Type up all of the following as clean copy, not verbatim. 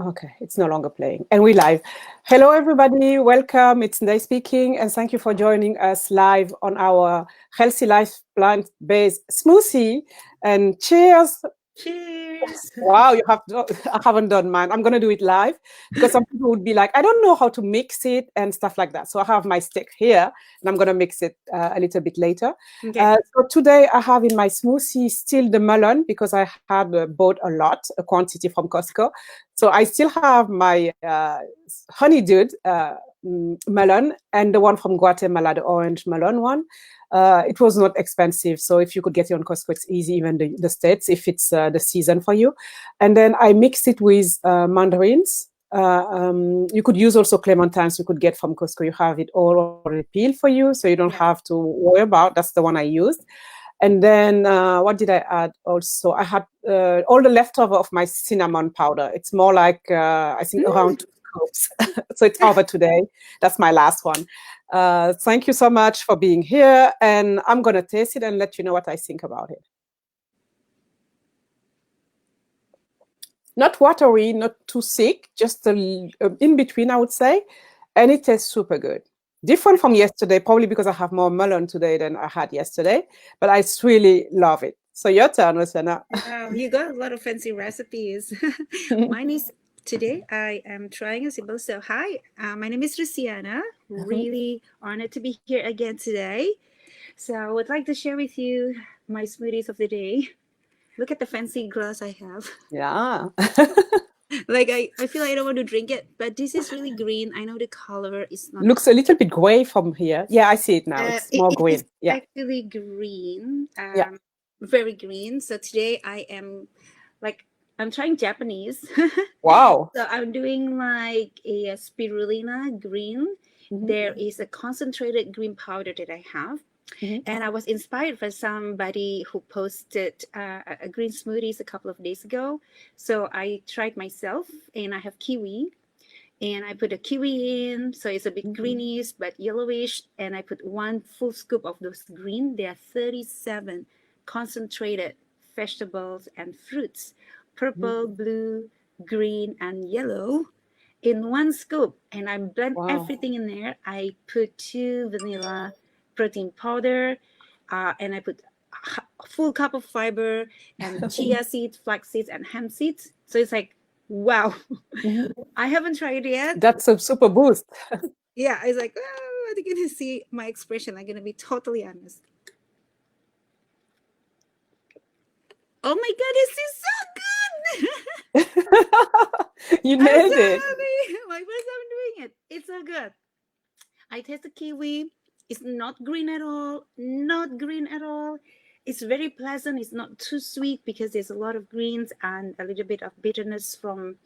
Okay, it's no longer playing. And we live. Hello, everybody. Welcome. It's Ndeye speaking. And thank you for joining us live on our Healthy Life Plant-Based Smoothie. And cheers. Cheers. Wow, I haven't done mine. I'm going to do it live because some people would be like, I don't know how to mix it and stuff like that. So I have my stick here and I'm going to mix it a little bit later. Okay. So today I have in my smoothie still the melon because I had bought a quantity from Costco. So I still have my honeydew melon and the one from Guatemala, the orange melon one. It was not expensive. So if you could get it on Costco, it's easy, even the States, if it's the season for you. And then I mixed it with mandarins. You could use also clementines you could get from Costco. You have it all already peeled for you, so you don't have to worry about. That's the one I used. And then what did I add also? I had all the leftover of my cinnamon powder. It's more like, I think, around 2 scoops. So it's over today. That's my last one. Thank you so much for being here. And I'm going to taste it and let you know what I think about it. Not watery, not too thick, just in between, I would say. And it tastes super good. Different from yesterday, probably because I have more melon today than I had yesterday. But I really love it. So your turn, Rosanna. Wow, you got a lot of fancy recipes. Mine is today I am trying a simple. So hi, my name is Luciana. Really honored to be here again today. So I would like to share with you my smoothies of the day. Look at the fancy glass I have. Yeah. Like I feel like I don't want to drink it, but this is really green. I know the color is not. Looks a little bit gray from here. Yeah, I see it now. It's more green. It's actually green. Yeah. Very green. So today I am I'm trying Japanese. Wow. So I'm doing like a spirulina green. There is a concentrated green powder that I have. And I was inspired by somebody who posted a green smoothies a couple of days ago. So I tried myself, and I have kiwi. And I put a kiwi in, so it's a bit greenish but yellowish. And I put 1 full scoop of those green. There are 37 concentrated vegetables and fruits, purple, blue, green, and yellow in 1 scoop. And I blend everything in there. I put 2 vanilla protein powder, and I put a full cup of fiber and chia seeds, flax seeds, and hemp seeds. So it's like, wow. I haven't tried it yet. That's a super boost. Yeah, it's like, oh, they're going to see my expression. I'm going to be totally honest. Oh my God, this is so good. You nailed it. My first time doing it. It's so good. I tasted kiwi. It's not green at all. Not green at all. It's very pleasant. It's not too sweet because there's a lot of greens and a little bit of bitterness from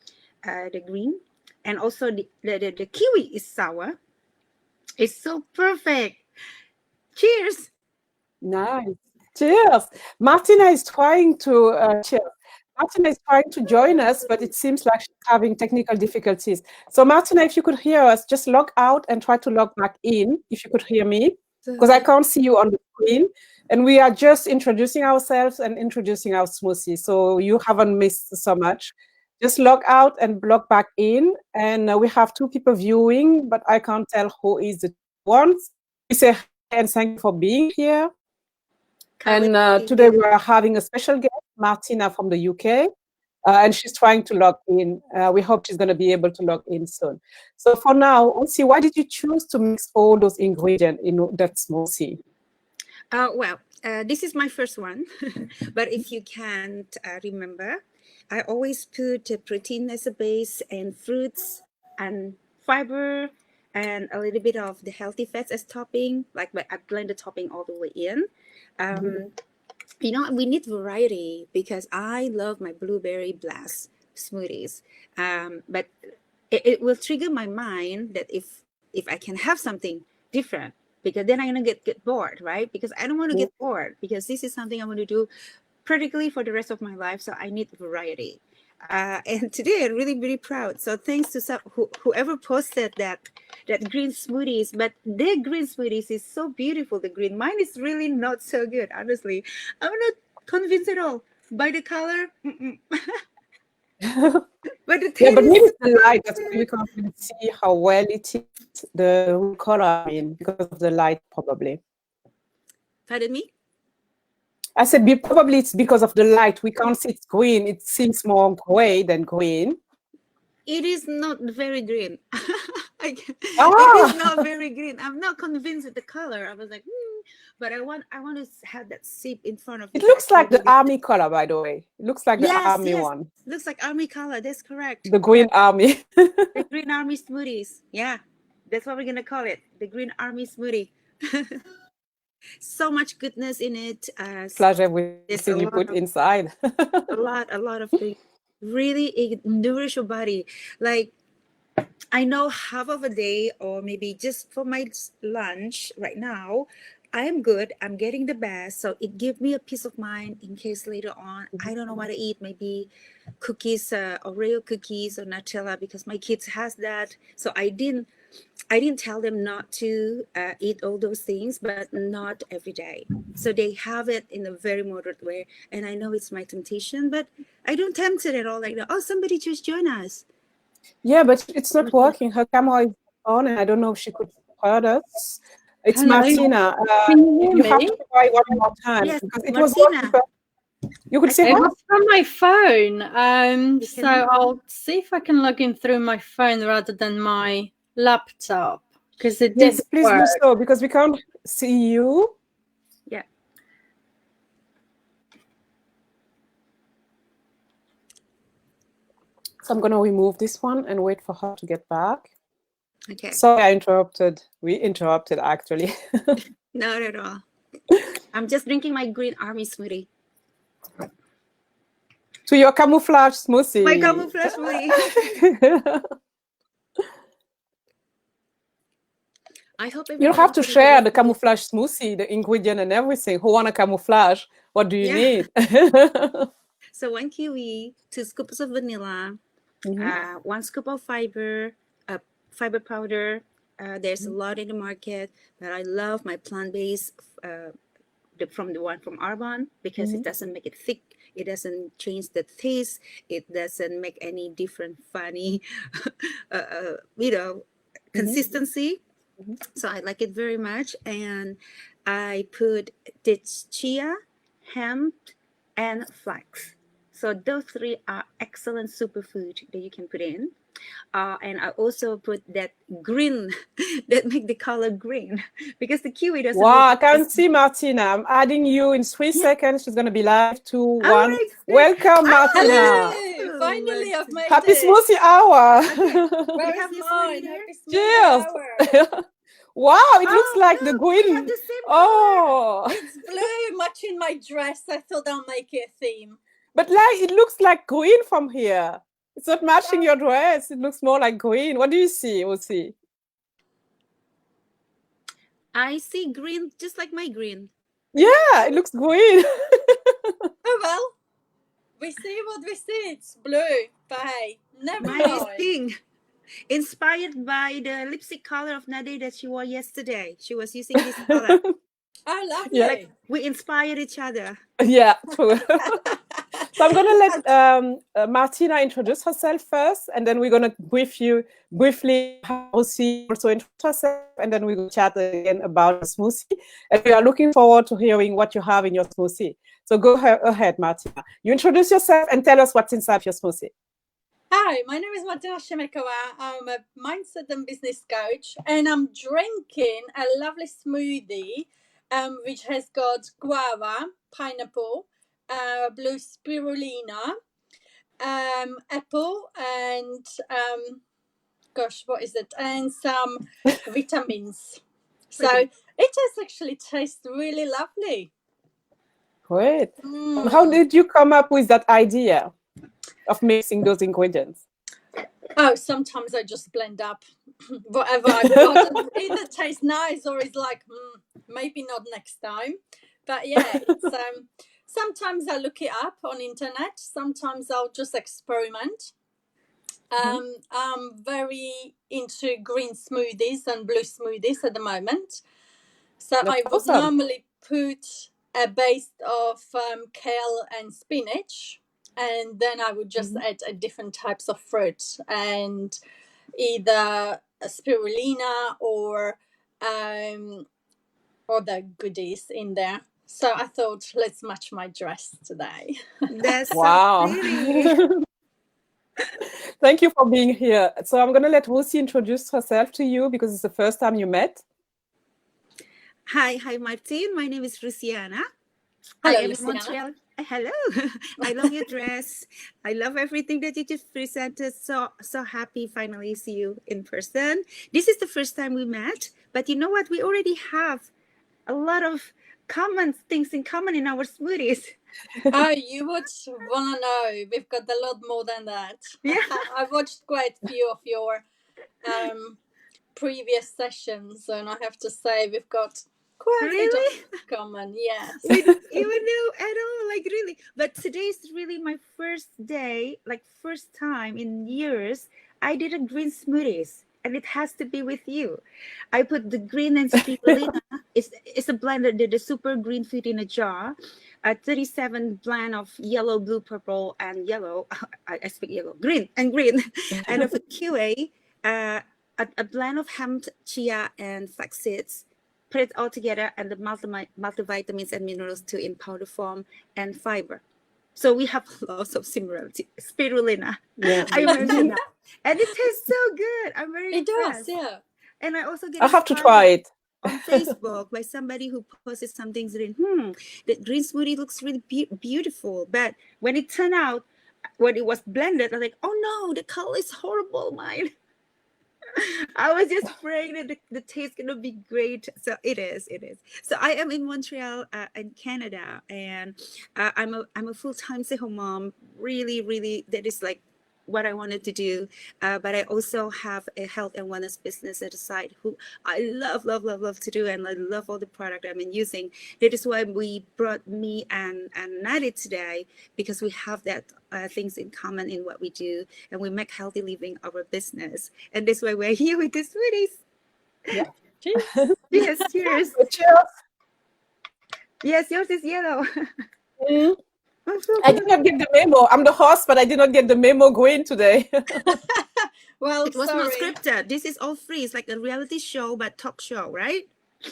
the green. And also the kiwi is sour. It's so perfect. Cheers. Nice. Cheers. Martina is trying to cheers. Martina is trying to join us, but it seems like she's having technical difficulties. So Martina, if you could hear us, just log out and try to log back in, if you could hear me, because I can't see you on the screen. And we are just introducing ourselves and introducing our smoothie. So you haven't missed so much. Just log out and log back in. And we have 2 people viewing, but I can't tell who is the one. We say hi and thank you for being here. And today we are having a special guest, Martina from the UK, and she's trying to log in. We hope she's going to be able to log in soon. So for now, Onsi, why did you choose to mix all those ingredients in that smoothie? This is my first one. But if you can't remember, I always put protein as a base and fruits and fiber and a little bit of the healthy fats as topping. Like I blend the topping all the way in. We need variety because I love my blueberry blast smoothies. But it will trigger my mind that if I can have something different, because then I'm gonna get bored, right? Because I don't want to get bored, because this is something I want to do practically for the rest of my life. So I need variety. And today I'm really, really proud. So thanks to whoever posted that green smoothies, but their green smoothies is so beautiful. The green, mine is really not so good. Honestly, I'm not convinced at all by the color. But the Yeah, but maybe it's the light. That's why we can't really see how well it is, the real color, I mean, because of the light, probably. Pardon me? I said probably it's because of the light. We can't see it's green. It seems more gray than green. It is not very green. It Ah! is not very green. I'm not convinced with the color. I was like, but I want to have that sip in front of me. It looks like the army color, by the way. It looks like the army one. Looks like army color. That's correct. The green army. The green army smoothies. Yeah, that's what we're gonna call it. The green army smoothie. So much goodness in it. Flash everything you put inside. a lot of things. Really, it nourish your body. Like, I know half of a day, or maybe just for my lunch right now, I am good. I'm getting the best. So it gives me a peace of mind in case later on I don't know what to eat. Maybe cookies, Oreo cookies or Nutella, because my kids has that. So I didn't tell them not to eat all those things, but not every day. So they have it in a very moderate way. And I know it's my temptation, but I don't tempt it at all. Like, oh, somebody just join us. Yeah, but it's not working. Her camera is on, and I don't know if she could hear us. It's Hello. Martina. Can you hear You me? have to try one more time. Yes, because it Martina. was working. You could say It what? was from my phone. So I'll see if I can log in through my phone rather than my laptop, because it Yes, did please work. do so, because we can't see you. Yeah. So I'm going to remove this one and wait for her to get back. Okay. Sorry, I interrupted. We interrupted, actually. Not at all. I'm just drinking my green army smoothie. To your camouflage smoothie. My camouflage smoothie. I hope you don't have to share the camouflage smoothie, the ingredient and everything. Who want a camouflage? What do you need? So 1 kiwi, 2 scoops of vanilla, 1 scoop of fiber powder. There's a lot in the market, but I love my plant-based from the one from Arbonne, because it doesn't make it thick. It doesn't change the taste. It doesn't make any different funny, consistency. So I like it very much. And I put this chia, hemp, and flax. So those 3 are excellent superfood that you can put in. And I also put that green that make the color green, because the kiwi doesn't. Wow, I can see Martina. I'm adding you in 3 seconds. She's going to be live. 2, 1. Right. Welcome, Martina. Hello. Finally, I've made Happy it. smoothie hour. Okay. Where is mine? Happy smoothie Cheers. hour. Wow, it looks like the green. It's blue, matching my dress. I thought I'll make it a theme. But like, it looks like green from here. It's not matching your dress. It looks more like green. What do you see, Osi? I see green, just like my green. Yeah, it looks green. Oh, well. We see what we see. It's blue. But hey, never mind. Mine is pink. Inspired by the lipstick color of Ndeye that she wore yesterday. She was using this color. Oh, lovely. Yeah. Like, we inspired each other. Yeah, true. So I'm going to let Martina introduce herself first, and then we're going to briefly how she also introduce herself, and then we will chat again about the smoothie. And we are looking forward to hearing what you have in your smoothie. So go ahead, Martina. You introduce yourself and tell us what's inside your smoothie. Hi, my name is Martina Shemekova. I'm a mindset and business coach, and I'm drinking a lovely smoothie which has got guava, pineapple, blue spirulina, apple, and what is it? And some vitamins. So it just actually tastes really lovely. Great. How did you come up with that idea of mixing those ingredients? Oh, sometimes I just blend up whatever I've got. And either tastes nice or it's like, maybe not next time. But yeah, it's, sometimes I look it up on internet. Sometimes I'll just experiment. I'm very into green smoothies and blue smoothies at the moment. So I would normally put a base of kale and spinach. and then I would just add different types of fruit, and either a spirulina or other goodies in there. So I thought, let's match my dress today. That's so Wow. pretty. Thank you for being here. So I'm going to let Lucy introduce herself to you because it's the first time you met. Hi, Martin. My name is Luciana. Hello, I am in Luciana. Montreal. Hello. I love your dress. I love everything that you just presented. So happy finally see you in person. This is the first time we met, but you know what? We already have a lot of common things in common in our smoothies. Oh, you would want to know. We've got a lot more than that. Yeah. I watched quite a few of your previous sessions, and I have to say we've got quite a bit of common. Yes. We don't even know at all, like really. But today is really my first day, like first time in years I did a green smoothies, and it has to be with you. I put the green and spirulina. It's a blender, the super green food in a jar. A 37 blend of yellow, blue, purple, and yellow. I speak yellow, green, and green. And of a QA, a blend of hemp, chia, and flax seeds. Put it all together, and the multivitamins and minerals too in powder form and fiber. So we have lots of similarity. Spirulina. Yeah. I mentioned that. And it tastes so good. I'm very impressed. It does, yeah. And I also get I have to try it. on Facebook by somebody who posted something saying, the green smoothie looks really beautiful. But when it turned out, when it was blended, I was like, oh no, the color is horrible, mine. I was just praying that the taste gonna be great. So it is. So I am in Montreal, in Canada, and I'm a full-time stay-home mom. Really, that is like what I wanted to do. But I also have a health and wellness business at the side who I love to do, and I love all the product I'm using. That is why we brought me and Ndeye today, because we have that things in common in what we do, and we make healthy living our business. And that's why we're here with the smoothies. Yeah. Cheers. Yes, cheers. Cheers. Yes, yours is yellow. I did not get the memo. I'm the host, but I did not get the memo green today. Well, it was sorry. not scripted. This is all free. It's like a reality show, but talk show, right?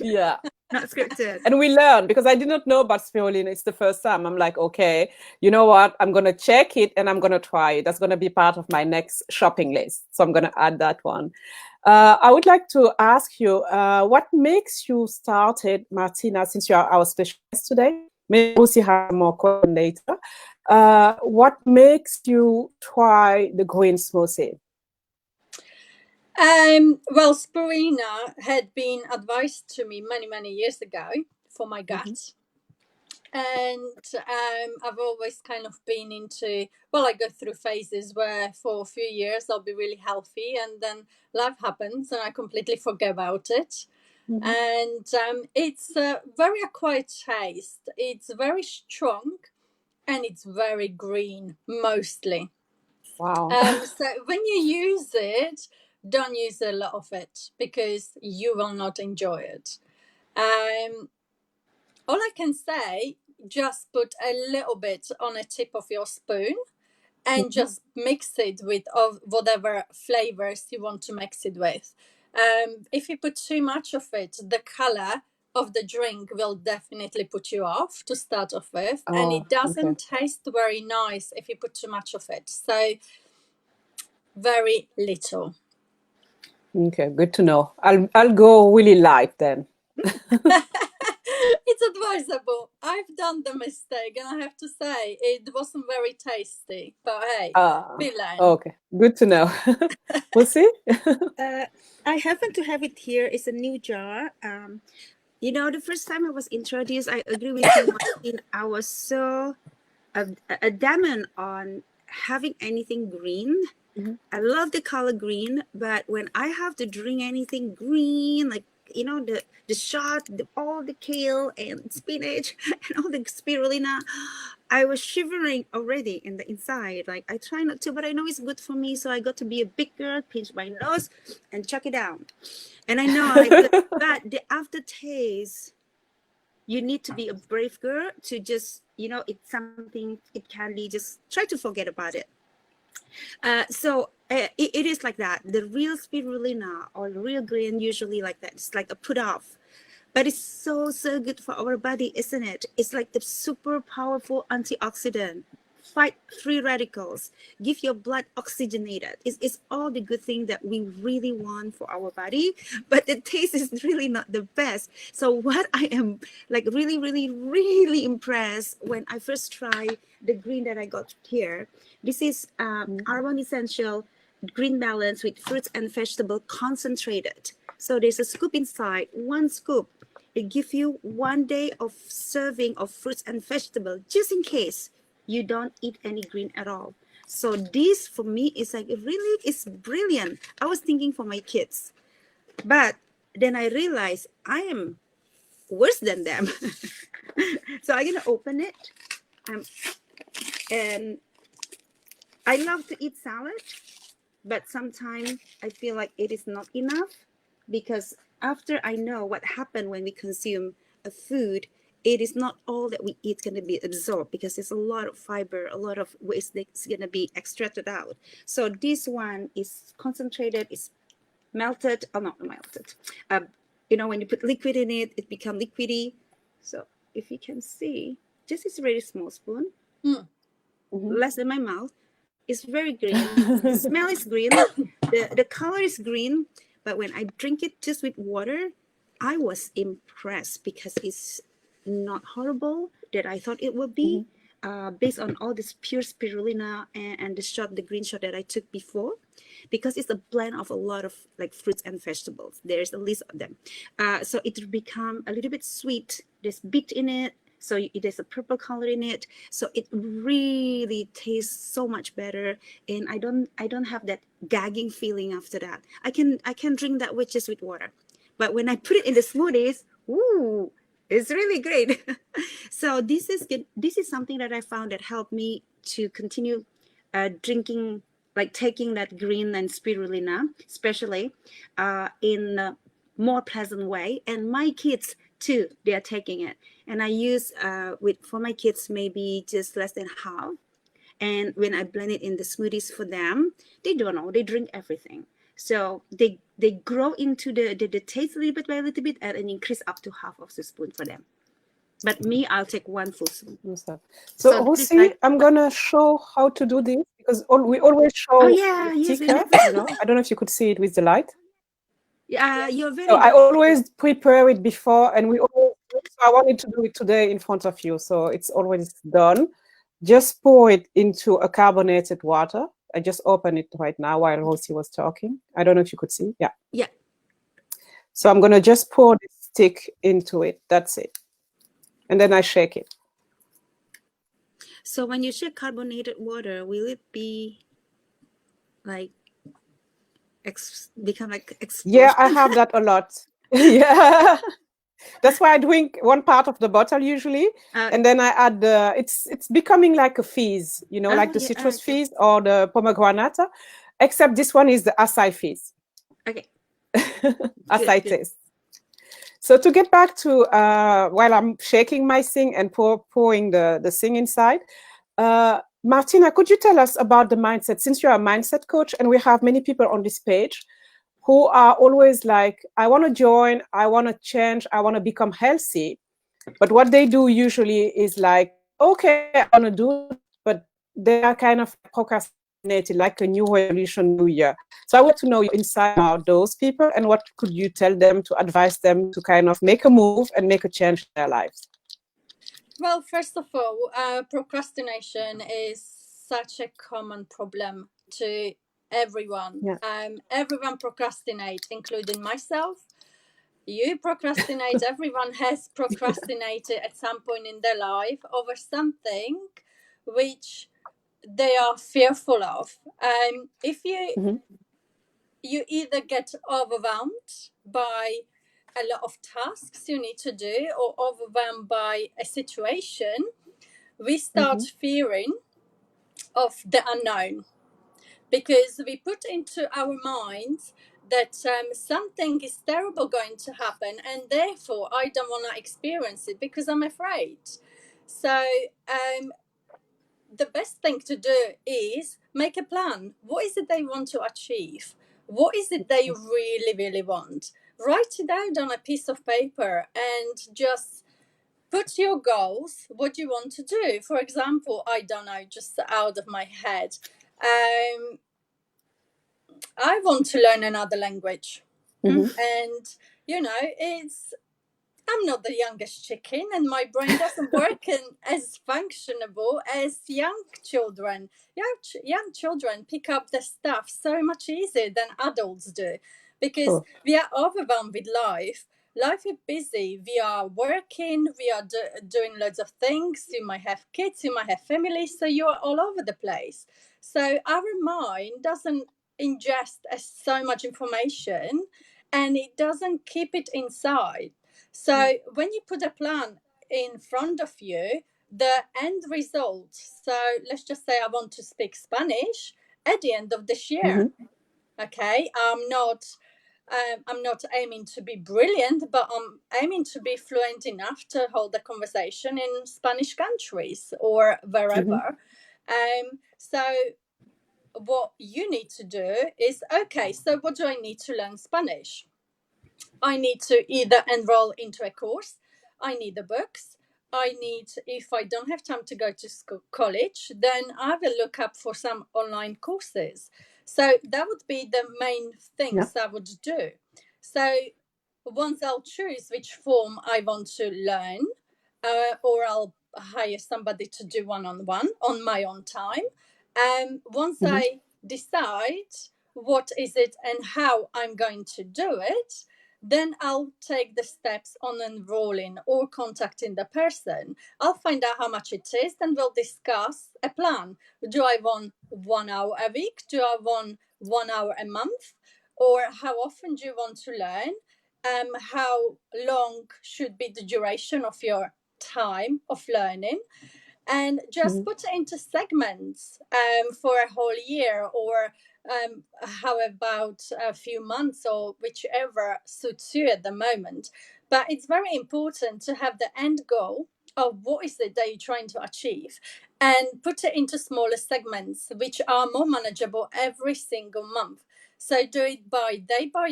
Yeah. Not scripted. And we learned, because I did not know about spirulina. It's the first time. I'm like, okay, you know what? I'm going to check it and I'm going to try it. That's going to be part of my next shopping list. So I'm going to add that one. I would like to ask you, what makes you started, Martina, since you are our specialist today? Maybe Lucy have more question later. What makes you try the green smoothie? Well, spirulina had been advised to me many years ago for my gut. And I've always kind of been into, well, I go through phases where for a few years I'll be really healthy, and then life happens and I completely forget about it. And it's a very acquired taste. It's very strong and it's very green mostly. Wow. So when you use it, don't use a lot of it because you will not enjoy it. All I can say, just put a little bit on a tip of your spoon and just mix it with whatever flavors you want to mix it with. If you put too much of it, the color of the drink will definitely put you off to start off with, and it doesn't taste very nice if you put too much of it. So very little. Okay, good to know. I'll go really light then. It's advisable. I've done the mistake, and I have to say it wasn't very tasty. But hey, we learn. Okay, good to know. We'll see. I happen to have it here. It's a new jar. You know, the first time I was introduced, I agree with you, Martin. I was so adamant on having anything green. I love the color green, but when I have to drink anything green, like, you know, the shot, all the kale and spinach and all the spirulina, I was shivering already in the inside. Like, I try not to, but I know it's good for me. So I got to be a big girl, pinch my nose and chuck it down. And I know, but the aftertaste, you need to be a brave girl to just, it's something, it can be just try to forget about it. It is like that. The real spirulina or real green usually like that. It's like a put off. But it's so good for our body, isn't it? It's like the super powerful antioxidant. Fight free radicals, give your blood oxygenated. It's all the good thing that we really want for our body, but the taste is really not the best. So what I am like really, really, really impressed when I first tried the green that I got here. This is Arbonne Essential Green Balance with fruits and vegetable concentrated. So there's a scoop inside, one scoop. It gives you 1 day of serving of fruits and vegetables, just in case you don't eat any green at all. So this for me is like, it really is brilliant. I was thinking for my kids, but then I realized I am worse than them. So I'm gonna open it. And I love to eat salad, but sometimes I feel like it is not enough, because after I know what happened when we consume a food, it is not all that we eat going to be absorbed, because there's a lot of fiber, a lot of waste that's going to be extracted out. So this one is concentrated, it's melted, not melted. When you put liquid in it, it becomes liquidy. So if you can see, this is a very small spoon, less than my mouth. It's very green. The smell is green. The color is green. But when I drink it just with water, I was impressed, because it's not horrible that I thought it would be, based on all this pure spirulina and the green shot that I took before, because it's a blend of a lot of like fruits and vegetables. There's a list of them. So it will become a little bit sweet. There's beet in it. So there's a purple color in it. So it really tastes so much better. And I don't have that gagging feeling after that. I can drink that with just with water. But when I put it in the smoothies, ooh, it's really great. So this is something that I found that helped me to continue drinking, like taking that green and spirulina, especially in a more pleasant way. And my kids too, they are taking it. And I use for my kids maybe just less than half. And when I blend it in the smoothies for them, they don't know, they drink everything. So they grow into the taste a little bit by a little bit, and increase up to half of the spoon for them. But me, I'll take one full spoon. So Rosie, I'm gonna show how to do this, because we always show the ticker. I don't know if you could see it with the light. You're very. So I always prepare it before, and so I wanted to do it today in front of you. So it's always done. Just pour it into a carbonated water. I just opened it right now while Rosie was talking. I don't know if you could see. Yeah. Yeah. So I'm going to just pour the stick into it. That's it. And then I shake it. So when you shake carbonated water, will it be like become like explosion? Yeah, I have that a lot. Yeah. That's why I drink one part of the bottle usually, and then I add it's becoming like a fizz, like the citrus fizz or the pomegranate, except this one is the acai fizz. Okay. Acai taste. So to get back to while I'm shaking my thing and pouring the thing inside, Martina, could you tell us about the mindset, since you're a mindset coach, and we have many people on this page who are always like, I want to join, I want to change, I want to become healthy. But what they do usually is like, okay, I want to do it, but they are kind of procrastinating, like a new resolution, new year. So I want to know your insight about those people, and what could you tell them to advise them to kind of make a move and make a change in their lives? Well, first of all, procrastination is such a common problem to everyone. Yeah. Everyone procrastinates, including myself. You procrastinate. Everyone has procrastinated at some point in their life over something which they are fearful of. If you either get overwhelmed by a lot of tasks you need to do, or overwhelmed by a situation, we start fearing of the unknown, because we put into our minds that something is terrible going to happen, and therefore I don't want to experience it because I'm afraid. So the best thing to do is make a plan. What is it they want to achieve? What is it they really, really want? Write it out on a piece of paper and just put your goals, what you want to do. For example, I don't know, just out of my head, I want to learn another language. And, you know, I'm not the youngest chicken, and my brain doesn't work as functionable as young children. Young children pick up the stuff so much easier than adults do, because we are overwhelmed with life. Life is busy. We are working. We are doing loads of things. You might have kids. You might have families. So you are all over the place. So our mind doesn't ingest so much information, and it doesn't keep it inside. So when you put a plan in front of you, the end result, so let's just say I want to speak Spanish at the end of this year. Okay, I'm not aiming to be brilliant, but I'm aiming to be fluent enough to hold a conversation in Spanish countries or wherever. So what you need to do is, okay, so what do I need to learn Spanish? I need to either enroll into a course, I need the books, I need, if I don't have time to go to school, college, then I will look up for some online courses. So that would be the main things I would do. So once I'll choose which form I want to learn, or I'll hire somebody to do one-on-one on my own time. Once I decide what is it and how I'm going to do it, then I'll take the steps on enrolling or contacting the person. I'll find out how much it is, and we'll discuss a plan. Do I want 1 hour a week? Do I want 1 hour a month? Or how often do you want to learn? How long should be the duration of your time of learning? And just put it into segments for a whole year, or how about a few months, or whichever suits you at the moment. But it's very important to have the end goal of what is it that you're trying to achieve, and put it into smaller segments which are more manageable every single month. So do it by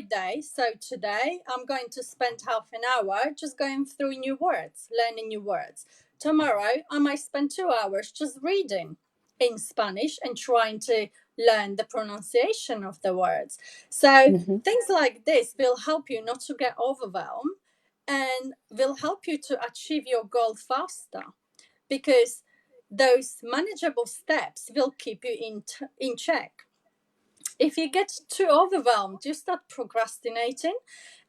day. So today I'm going to spend half an hour just going through new words, learning new words. Tomorrow I might spend 2 hours just reading in Spanish and trying to learn the pronunciation of the words. So things like this will help you not to get overwhelmed, and will help you to achieve your goal faster, because those manageable steps will keep you in check. If you get too overwhelmed, you start procrastinating,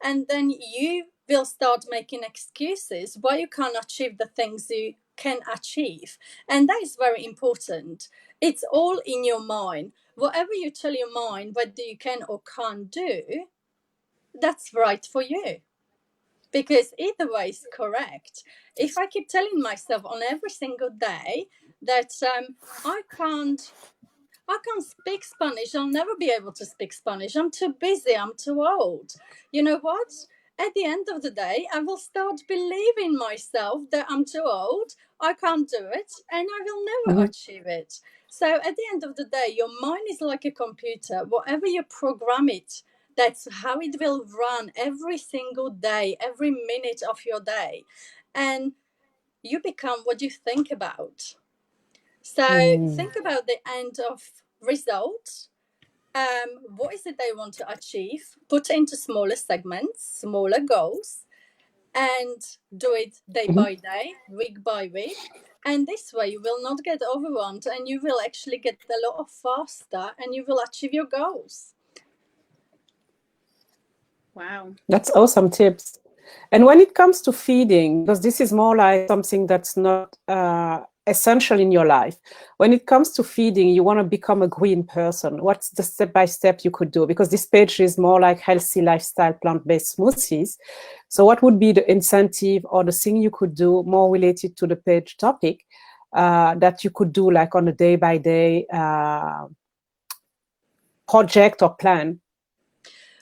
and then you will start making excuses why you can't achieve the things you can achieve. And that is very important. It's all in your mind. Whatever you tell your mind whether you can or can't do, that's right for you, because either way is correct. If I keep telling myself on every single day that I can't speak Spanish, I'll never be able to speak Spanish, I'm too busy, I'm too old, you know what? At the end of the day, I will start believing myself that I'm too old, I can't do it, and I will never achieve it. So at the end of the day, your mind is like a computer. Whatever you program it, that's how it will run every single day, every minute of your day. And you become what you think about. So think about the end of result. What is it they want to achieve? Put it into smaller segments, smaller goals, and do it day by day, week by week. And this way you will not get overwhelmed, and you will actually get a lot faster, and you will achieve your goals. Wow. That's awesome tips. And when it comes to feeding, because this is more like something that's not essential in your life. When it comes to feeding, you want to become a green person. What's the step-by-step you could do? Because this page is more like healthy lifestyle, plant-based smoothies. So what would be the incentive or the thing you could do more related to the page topic that you could do like on a day-by-day project or plan?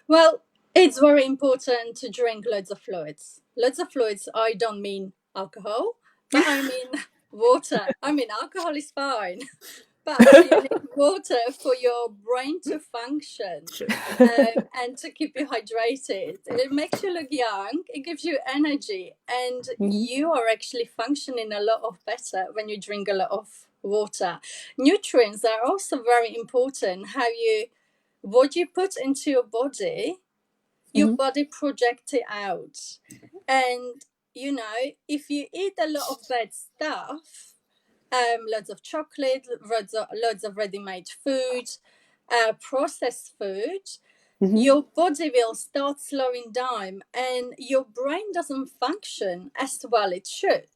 Well, it's very important to drink loads of fluids. Loads of fluids, I don't mean alcohol, but I mean water. I mean, alcohol is fine, but you need water for your brain to function and to keep you hydrated. It makes you look young, it gives you energy, and you are actually functioning a lot of better when you drink a lot of water. Nutrients are also very important. What you put into your body projects it out. And if you eat a lot of bad stuff, loads of chocolate, loads of ready-made food, processed food, your body will start slowing down and your brain doesn't function as well it should,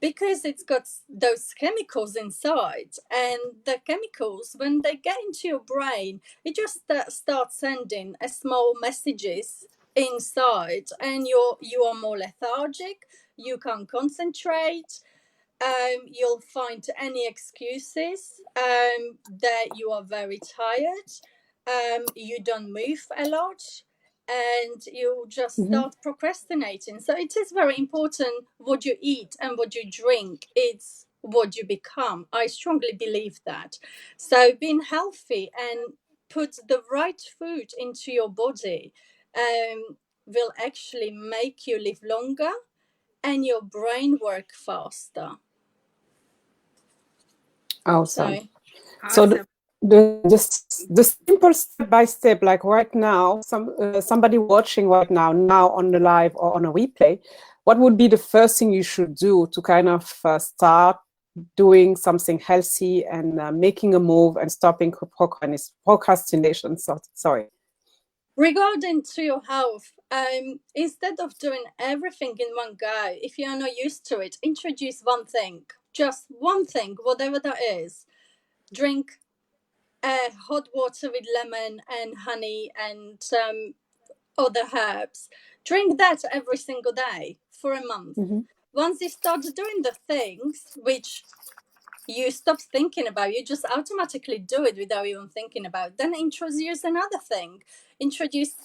because it's got those chemicals inside, and the chemicals, when they get into your brain, it just starts sending small messages inside, and you are more lethargic, you can't concentrate, you'll find any excuses, that you are very tired, you don't move a lot, and you just start procrastinating. So it is very important what you eat and what you drink. It's what you become. I strongly believe that. So being healthy and put the right food into your body will actually make you live longer and your brain work faster. Awesome. So the simple step by step, like right now, somebody watching right now on the live or on a replay, what would be the first thing you should do to kind of start doing something healthy and making a move and stopping procrastination? Sorry. Regarding to your health, instead of doing everything in one go, if you are not used to it, introduce one thing, just one thing, whatever that is. Drink hot water with lemon and honey and other herbs. Drink that every single day for a month. Once you start doing the things which you stop thinking about, you just automatically do it without even thinking about, then introduce another thing. Introduce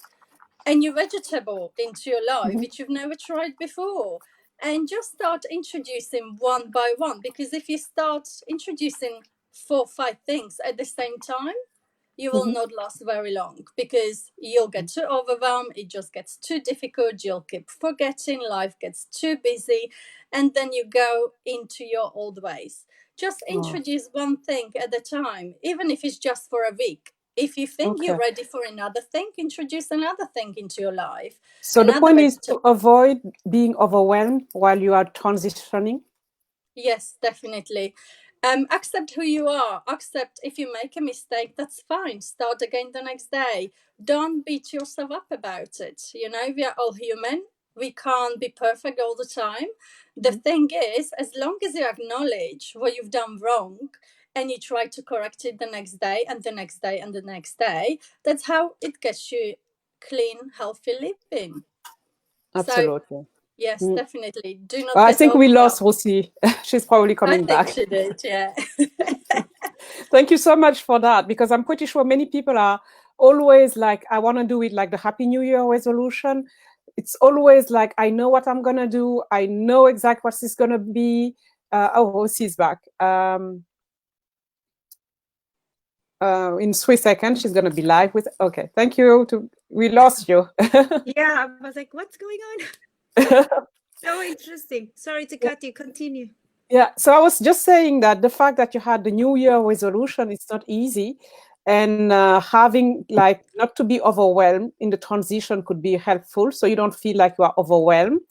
a new vegetable into your life which you've never tried before, and just start introducing one by one, because if you start introducing 4 or 5 things at the same time, you will not last very long, because you'll get too overwhelmed, it just gets too difficult, you'll keep forgetting, life gets too busy, and then you go into your old ways. Just introduce one thing at a time, even if it's just for a week. If you think you're ready for another thing, introduce another thing into your life. So the point is to avoid being overwhelmed while you are transitioning? Yes, definitely. Accept who you are. Accept if you make a mistake, that's fine. Start again the next day. Don't beat yourself up about it. We are all human. We can't be perfect all the time. The thing is, as long as you acknowledge what you've done wrong and you try to correct it the next day and the next day and the next day, that's how it gets you clean, healthy living. Absolutely. So, yes, definitely. Do not. I think we lost Rosie. She's probably coming back. I think she did, yeah. Thank you so much for that, because I'm pretty sure many people are always like, I want to do it like the Happy New Year resolution. It's always like, I know what I'm going to do. I know exactly what it's going to be. Rosie's back. In 3 seconds, she's going to be live with. Okay, thank you. We lost you. Yeah, I was like, what's going on? So interesting. Sorry to cut you. Continue. Yeah, so I was just saying that the fact that you had the New Year resolution, it's not easy. And having like not to be overwhelmed in the transition could be helpful, so you don't feel like you are overwhelmed.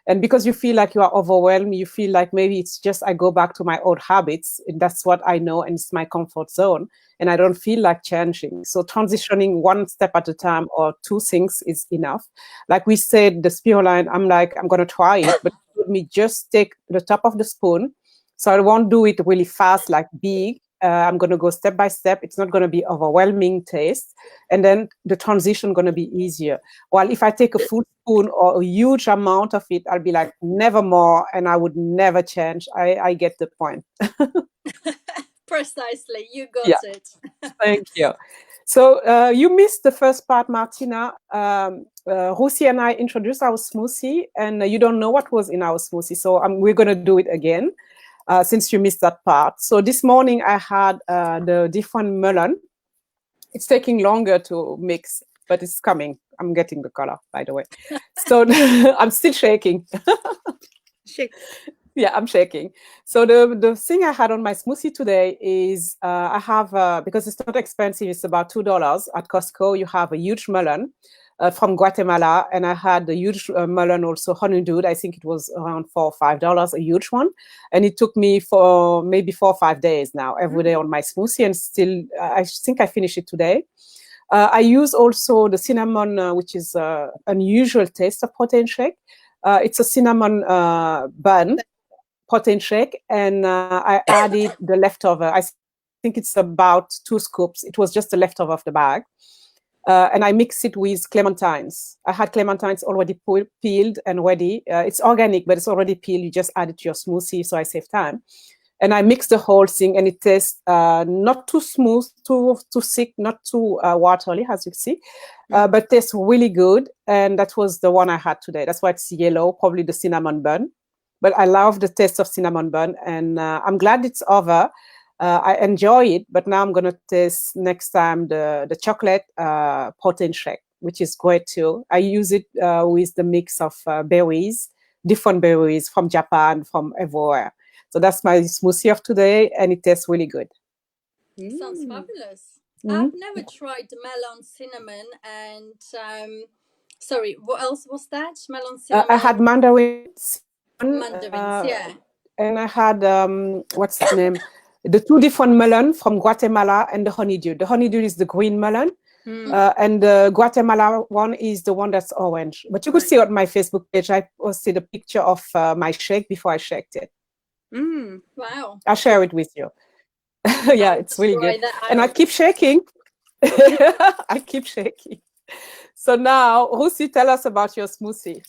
And because you feel like you are overwhelmed, you feel like maybe it's just I go back to my old habits, and that's what I know, and it's my comfort zone, and I don't feel like changing. So transitioning one step at a time or 2 things is enough. Like we said, the spirulina, I'm going to try it, but let me just take the top of the spoon. So I won't do it really fast, like big. I'm going to go step by step. It's not going to be overwhelming taste. And then the transition going to be easier. While if I take a full spoon or a huge amount of it, I'll be like, never more. And I would never change. I get the point. Precisely. You got it. Thank you. So you missed the first part, Martina. Rusi and I introduced our smoothie, and you don't know what was in our smoothie. So we're going to do it again since you missed that part. So this morning I had the different melon. It's taking longer to mix, but it's coming. I'm getting the color, by the way. So I'm still shaking. Shake. Yeah, I'm shaking. So the thing I had on my smoothie today is I have, because it's not expensive, it's about $2 at Costco. You have a huge melon from Guatemala, and I had a huge melon also, honeydew. I think it was around $4 or $5, a huge one. And it took me for maybe 4 or 5 days now, every day on my smoothie, and still, I think I finished it today. I use also the cinnamon, which is unusual taste of protein shake. It's a cinnamon bun protein shake, and I added the leftover. I think it's about 2 scoops. It was just the leftover of the bag. And I mix it with clementines. I had clementines already peeled and ready. It's organic, but it's already peeled. You just add it to your smoothie, so I save time. And I mix the whole thing, and it tastes not too smooth, too thick, not too watery, as you see, but tastes really good. And that was the one I had today. That's why it's yellow, probably the cinnamon bun. But I love the taste of cinnamon bun, and I'm glad it's over. I enjoy it, but now I'm going to taste next time the chocolate protein shake, which is great too. I use it with the mix of berries, different berries from Japan, from everywhere. So that's my smoothie of today, and it tastes really good. Sounds fabulous. I've never tried melon, cinnamon, and sorry, what else was that? Melon, cinnamon. I had mandarins. Mandarins, yeah. And I had what's the name? The 2 different melon from Guatemala and the honeydew. The honeydew is the green melon, and the Guatemala one is the one that's orange. But you could see on my Facebook page, I posted a picture of my shake before I shaked it. Wow. I'll share it with you. Yeah, it's really good. And I keep shaking. I keep shaking. So now, Rusi, tell us about your smoothie.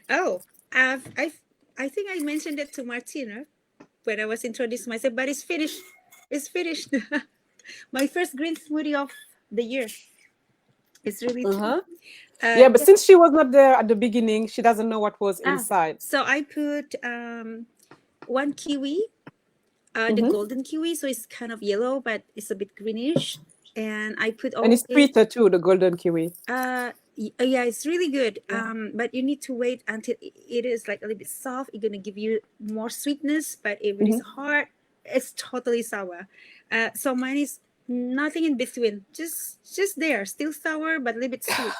Oh, I think I mentioned it to Martina when I was introducing myself, but it's finished. It's finished. My first green smoothie of the year. It's really true. Yeah, but since she was not there at the beginning, she doesn't know what was inside. So I put 1 kiwi, the golden kiwi, so it's kind of yellow, but it's a bit greenish. And I put all. And it's sweeter too, the golden kiwi. Yeah, it's really good. But you need to wait until it is like a little bit soft. It's gonna give you more sweetness, but if it is hard, it's totally sour. So mine is nothing in between, just there, still sour but a little bit sweet.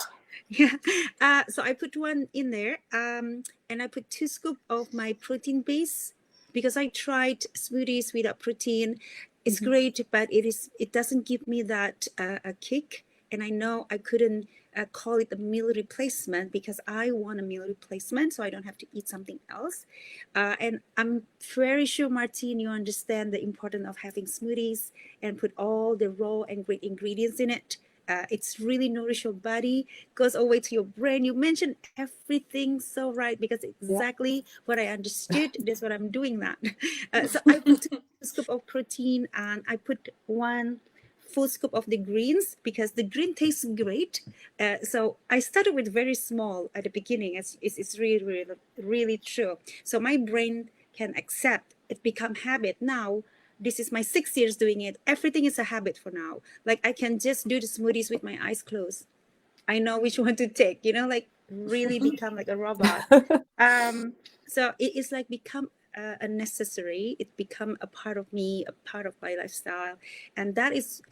Yeah. So I put one in there, and I put 2 scoops of my protein base because I tried smoothies without protein. It's great, but it doesn't give me that a kick. And I know I couldn't call it a meal replacement because I want a meal replacement, so I don't have to eat something else. And I'm very sure, Martine, you understand the importance of having smoothies and put all the raw and great ingredients in it. It's really nourish your body, goes all the way to your brain. You mentioned everything so right because exactly what I understood. That's what I'm doing that. So I put 2 scoops of protein and I put 1 full scoop of the greens because the green tastes great. So I started with very small at the beginning. It's really, really, really true. So my brain can accept it, become habit. Now, this is my 6 years doing it. Everything is a habit for now. Like I can just do the smoothies with my eyes closed. I know which one to take, like really become like a robot. So it is like become a necessary. It become a part of me, a part of my lifestyle. And that is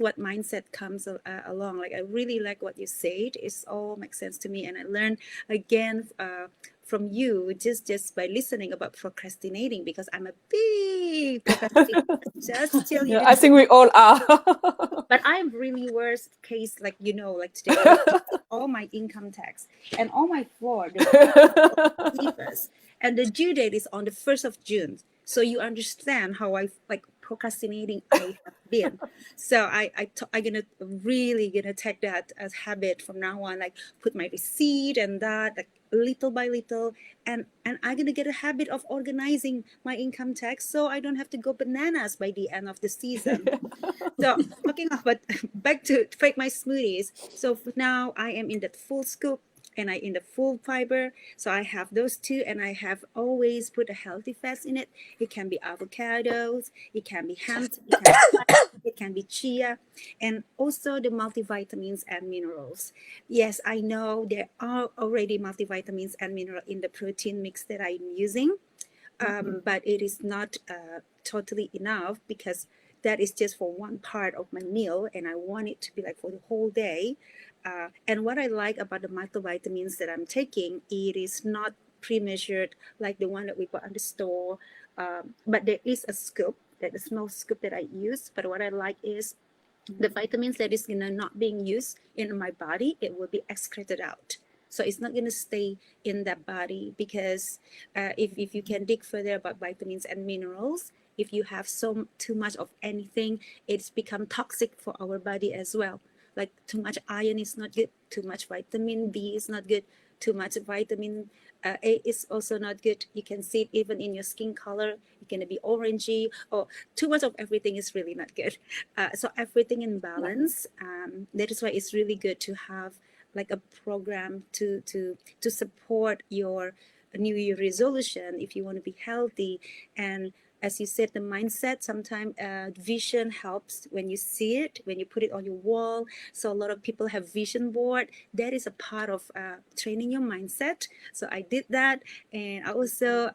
what mindset comes along. Like I really like what you said. It all makes sense to me. And I learned again from you just by listening about procrastinating because I'm a big procrastinator. Just tell you. I think we all are. But I'm really worst case, like like today, all my income tax and all my fraud, and the due date is on the 1st of June. So you understand how I like procrastinating I have been. So I'm gonna take that as habit from now on. Like put my receipt and that. Like little by little, and I'm gonna get a habit of organizing my income tax, so I don't have to go bananas by the end of the season. So talking about back to make my smoothies. So now I am in that full scoop and I in the full fiber. So I have those two, and I have always put a healthy fats in it. It can be avocados, it can be hemp, it can be chia, and also the multivitamins and minerals. Yes, I know there are already multivitamins and mineral in the protein mix that I'm using, but it is not totally enough, because that is just for one part of my meal, and I want it to be like for the whole day. And what I like about the multivitamins that I'm taking, it is not pre-measured like the one that we bought at the store, but there is a scoop, that a small scoop that I use. But what I like is the vitamins that is not being used in my body, it will be excreted out. So it's not going to stay in that body, because if you can dig further about vitamins and minerals, if you have too much of anything, it's become toxic for our body as well. Like too much iron is not good, too much vitamin B is not good, too much vitamin A is also not good. You can see it even in your skin color. It's going to be orangey, or too much of everything is really not good. So everything in balance. That is why it's really good to have like a program to support your New Year resolution if you want to be healthy. And as you said, the mindset, sometimes vision helps when you see it, when you put it on your wall. So a lot of people have vision board. That is a part of training your mindset. So I did that. And I also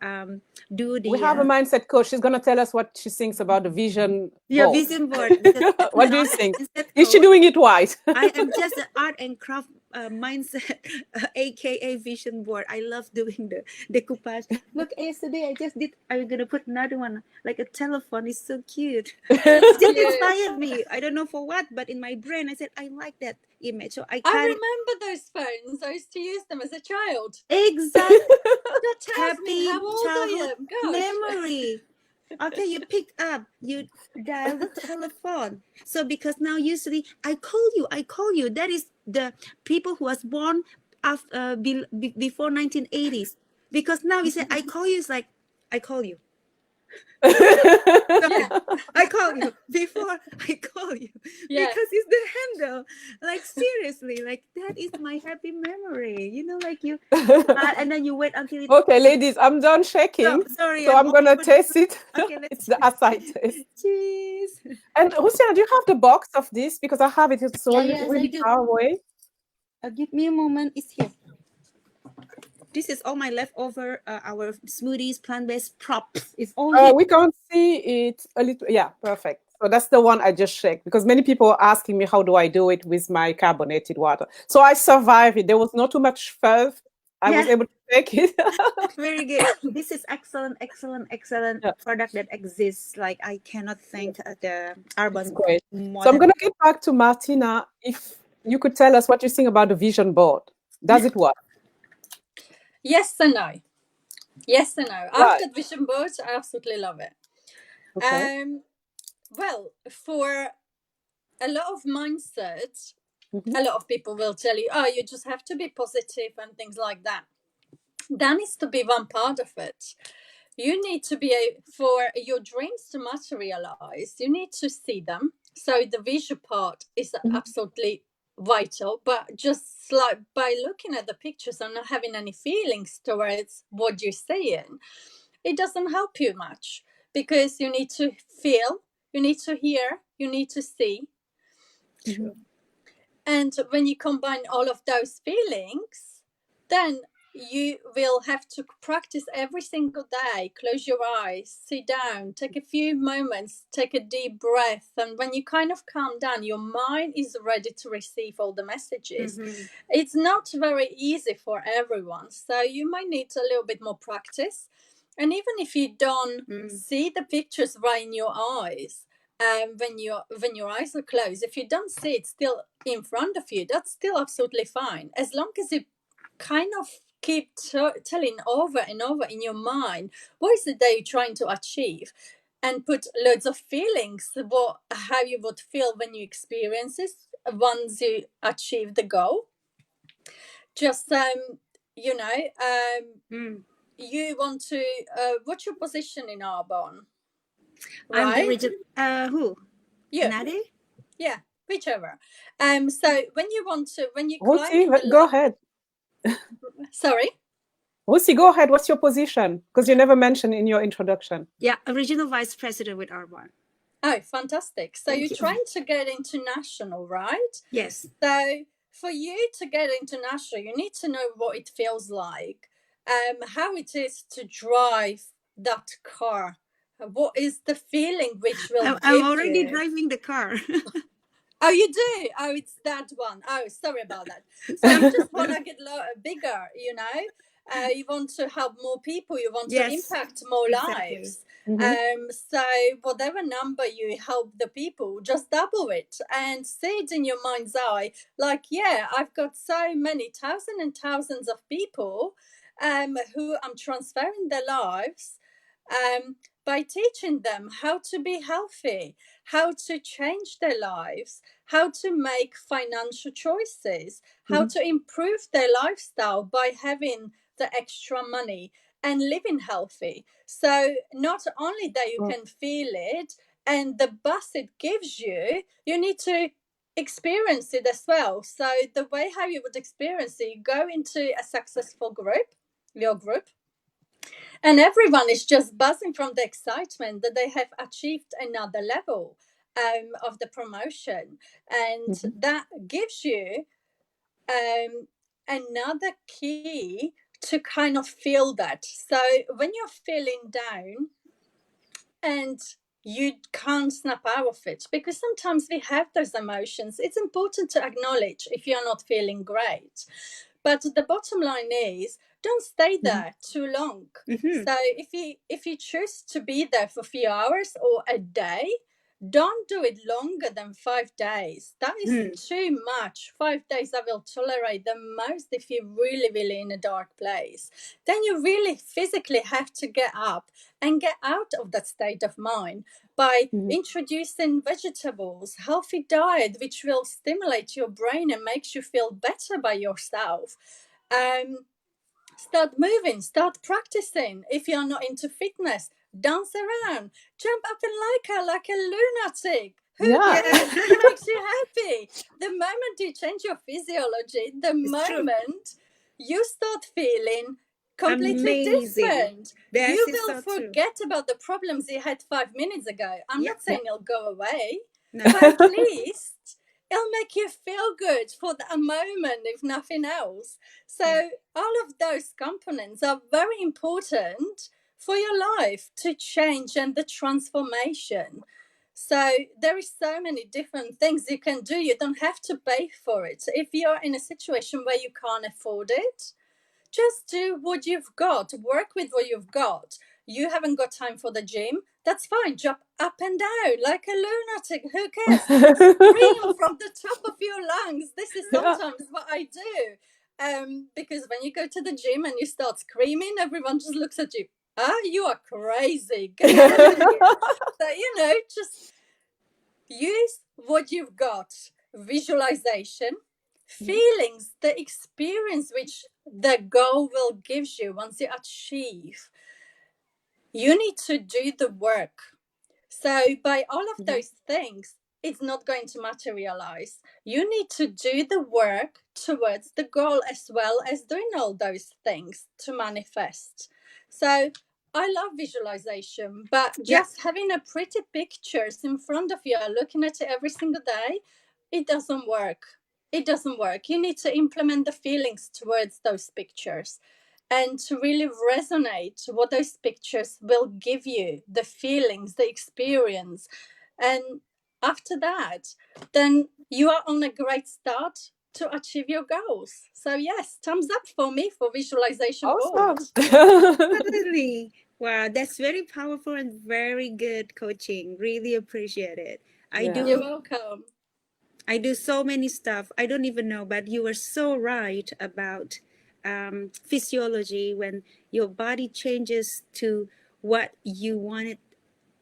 do the... We have a mindset coach. She's going to tell us what she thinks about the vision board. Vision board. What do you think? Is she doing it right? I am just an art and craft mindset, aka vision board. I love doing the decoupage. Look, yesterday I just did. I'm gonna put another one, like a telephone. It's so cute. It just inspired me. I don't know for what, but in my brain I said I like that image. So I remember those phones. I used to use them as a child. Exactly. That tells me how old I am. Gosh. Memory. Okay, you pick up, you dial the telephone. So because now usually I call you. That is the people who was born after before 1980s. Because now we say I call you, it's like I call you. I call you before I call you, because it's the handle. Like seriously, like that is my happy memory. Like you, and then you wait until it. Okay, ladies, I'm done checking. Sorry, so I'm gonna taste it. Okay, it's the acai taste. Cheese. And Luciana, do you have the box of this? Because I have it. It's really far away. Give me a moment. It's here. This is all my leftover, our smoothies, plant-based props. It's all here. We can't see it a little. Yeah, perfect. So that's the one I just checked, because many people are asking me how do I do it with my carbonated water. So I survived it. There was not too much fuzz. I was able to take it. Very good. This is excellent product that exists. Like I cannot thank the Urban. Great. So I'm going to get back to Martina. If you could tell us what you think about the vision board. Does it work? Yes and no. Yes and no. Right. I've got vision boards. I absolutely love it. Okay. Well, for a lot of mindsets, a lot of people will tell you, oh, you just have to be positive and things like that. That needs to be one part of it. You need to be, for your dreams to materialize, you need to see them. So the vision part is absolutely vital, but just like by looking at the pictures and not having any feelings towards what you're saying, it doesn't help you much, because you need to feel, you need to hear, you need to see. And when you combine all of those feelings, then you will have to practice every single day. Close your eyes, sit down, take a few moments, take a deep breath. And when you kind of calm down, your mind is ready to receive all the messages. It's not very easy for everyone. So you might need a little bit more practice. And even if you don't see the pictures right in your eyes, when your eyes are closed, if you don't see it still in front of you, that's still absolutely fine. As long as you kind of keep telling over and over in your mind, what is it that you're trying to achieve, and put loads of feelings, how you would feel when you experience it once you achieve the goal. Just you know, you want to, what's your position in Arbonne? I'm the Right? who? You. Ndeye? Yeah, whichever. So when you Rusi, climbing the go ahead. sorry? Rusi, go ahead. What's your position? Because you never mentioned in your introduction. Yeah, regional vice president with Arbonne. Oh, fantastic. So Thank you're you. trying to get international, right? Yes. So for you to get international, you need to know what it feels like, how it is to drive that car. What is the feeling which will I'm give already you? driving the car. Oh, you do? Oh, it's that one. Oh, sorry about that. So you just want to get bigger, you know? You want to help more people. You want to impact more lives. So whatever number you help the people, just double it and see it in your mind's eye. Like, yeah, I've got so many thousands and thousands of people who I'm transferring their lives by teaching them how to be healthy, how to change their lives, how to make financial choices, how to improve their lifestyle by having the extra money and living healthy. So not only that you can feel it and the buzz it gives you, you need to experience it as well. So the way how you would experience it, you go into a successful group, your group, and everyone is just buzzing from the excitement that they have achieved another level of the promotion. And that gives you another key to kind of feel that. So when you're feeling down and you can't snap out of it, because sometimes we have those emotions, it's important to acknowledge if you're not feeling great. But the bottom line is, don't stay there too long. So if you choose to be there for a few hours or a day, don't do it longer than 5 days. That is too much. 5 days I will tolerate the most if you're really, really in a dark place. Then you really physically have to get up and get out of that state of mind by introducing vegetables, healthy diet, which will stimulate your brain and makes you feel better by yourself. Start moving, start practicing. If you're not into fitness, dance around, jump up and like a lunatic. Who cares? It makes you happy. The moment you change your physiology, the moment you start feeling completely different, you will forget about the problems you had 5 minutes ago. I'm not saying it'll go away, but at least it'll make you feel good for a moment, if nothing else. So all of those components are very important for your life to change and the transformation. So there is so many different things you can do. You don't have to pay for it. If you're in a situation where you can't afford it, just do what you've got. Work with what you've got. You haven't got time for the gym. That's fine. Jump up and down like a lunatic. Who cares? Scream from the top of your lungs. This is sometimes what I do. Because when you go to the gym and you start screaming, everyone just looks at you. You are crazy. Get out of here. So, just use what you've got. Visualization, feelings, the experience which the goal will give you once you achieve. You need to do the work. So by all of those things, it's not going to materialize. You need to do the work towards the goal as well as doing all those things to manifest. So I love visualization, but just having a pretty pictures in front of you, looking at it every single day, it doesn't work. It doesn't work. You need to implement the feelings towards those pictures and to really resonate what those pictures will give you, the feelings, the experience. And after that, then you are on a great start to achieve your goals. So yes, thumbs up for me for visualization board. Totally. Wow, that's very powerful and very good coaching. Really appreciate it. You're welcome. I do so many stuff. I don't even know, but you were so right about physiology. When your body changes to what you wanted,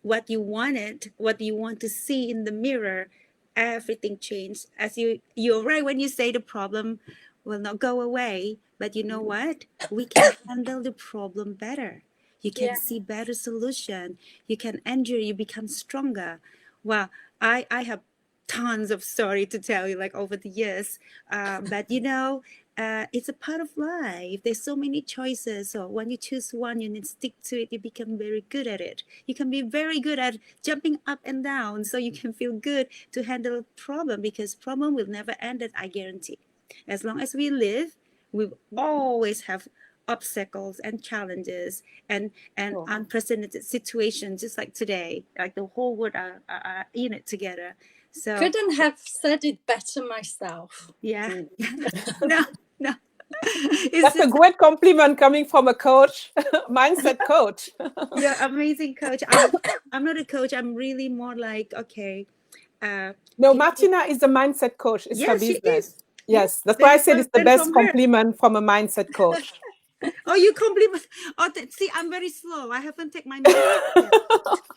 what you want to see in the mirror, everything changed. As you're right when you say the problem will not go away, but you know what? We can handle the problem better. You can see better solution. You can endure. You become stronger. Well, I have tons of story to tell you, like over the years. But it's a part of life. There's so many choices. So when you choose one, you need to stick to it. You become very good at it. You can be very good at jumping up and down, so you can feel good to handle a problem, because problem will never end. I guarantee. As long as we live, we always have obstacles and challenges and unprecedented situations, just like today. Like the whole world are in it together. So couldn't have said it better myself. Yeah. No. That's a great compliment coming from a coach, mindset coach. You're amazing coach. I'm not a coach. I'm really more like, okay. No, Martina is a mindset coach. It's her business. She is. Yes, that's why I said it's the best compliment from a mindset coach. Oh, you compliment. Oh, see, I'm very slow. I haven't taken my mindset yet,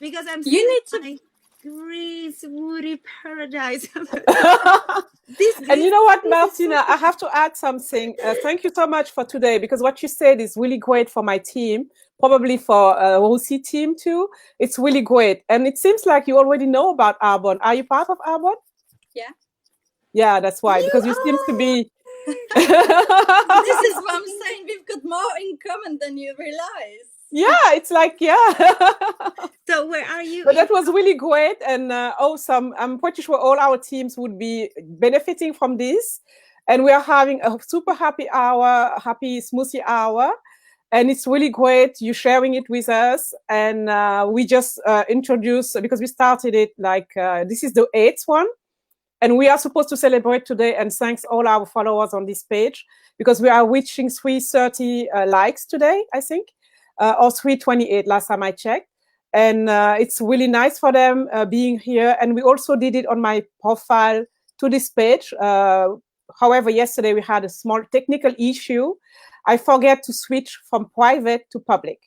because I'm you need to green smoothie paradise. And you know what, Martina, I have to add something. Thank you so much for today, because what you said is really great for my team, probably for Rosie team too. It's really great. And it seems like you already know about Arbonne. Are you part of Arbonne? Yeah. Yeah, that's why, because you seem to be. This is what I'm saying. We've got more in common than you realize. Yeah, it's like, So where are you? But that was really great and awesome. I'm pretty sure all our teams would be benefiting from this. And we are having a super happy smoothie hour. And it's really great you sharing it with us. And we just introduced, because we started it this is the 8th one. And we are supposed to celebrate today, and thanks all our followers on this page, because we are reaching 330 likes today, I think, or 328 last time I checked. And it's really nice for them being here. And we also did it on my profile to this page. However, yesterday we had a small technical issue. I forget to switch from private to public.